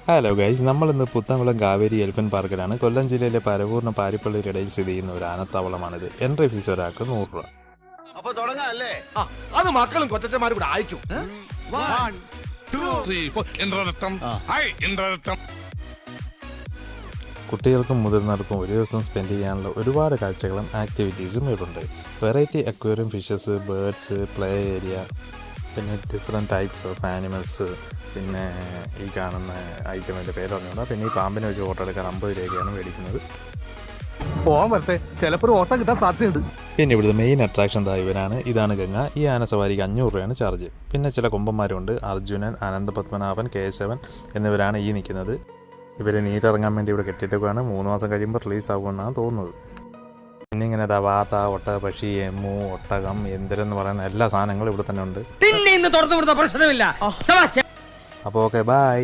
Hello guys, നമ്മളിന്ന് Puthenkulam Kaveri elephant പാർക്കിലാണ്. കൊല്ലം ജില്ലയിലെ പരവൂർന്ന് പാരിപ്പള്ളിയുടെ ഇടയിൽ സ്ഥിതി ചെയ്യുന്ന ഒരു ആനത്താവളമാണിത്. എൻട്രി ഫീസ് ഒരാൾക്ക് 100 രൂപ. അപ്പൊ തുടങ്ങാല്ലേ? അത് മക്കളും കൊച്ചന്മാരും കൂടെ അയക്കും. കുട്ടികൾക്കും മുതിർന്നവർക്കും ഒരു ദിവസം സ്പെൻഡ് ചെയ്യാനുള്ള ഒരുപാട് കാഴ്ചകളും ആക്ടിവിറ്റീസും ഇവിടുണ്ട്. Variety aquarium fishes, birds, play area, പിന്നെ ഡിഫറെൻറ്റ് ടൈപ്സ് ഓഫ് ആനിമൽസ്, പിന്നെ ഈ കാണുന്ന ഐറ്റമിൻ്റെ പേര് പറഞ്ഞുകൊണ്ട് പിന്നെ ഈ പാമ്പിനെ വെച്ച് ഫോട്ടോ എടുക്കാൻ 50 രൂപയാണ് മേടിക്കുന്നത്. ചിലപ്പോൾ ഓട്ടം കിട്ടാൻ സാധ്യതയുണ്ട്. പിന്നെ ഇവിടുത്തെ മെയിൻ അട്രാക്ഷൻ ഇവരാണ്. ഇതാണ് ഗംഗ. ഈ ആന സവാരിക്ക് 500 രൂപയാണ് ചാർജ്. പിന്നെ ചില കൊമ്പന്മാരുണ്ട്. അർജുനൻ, അനന്തപത്മനാഭൻ, കേശവൻ എന്നിവരാണ് ഈ നിൽക്കുന്നത്. ഇവരെ നീരിറങ്ങാൻ വേണ്ടി ഇവിടെ കെട്ടിയിട്ടൊക്കെയാണ്. 3 മാസം കഴിയുമ്പോൾ റിലീസ് ആകുമെന്നാണ് തോന്നുന്നത്. പിന്നെ ഇങ്ങനെ വാത്ത, ഒട്ട, പക്ഷി, എമ്മു, ഒട്ടകം, എന്തിരെന്ന് പറയുന്ന എല്ലാ സാധനങ്ങളും ഇവിടെ തന്നെ ഉണ്ട്. പ്രശ്നമില്ല. അപ്പോൾ ഓക്കെ, ബൈ.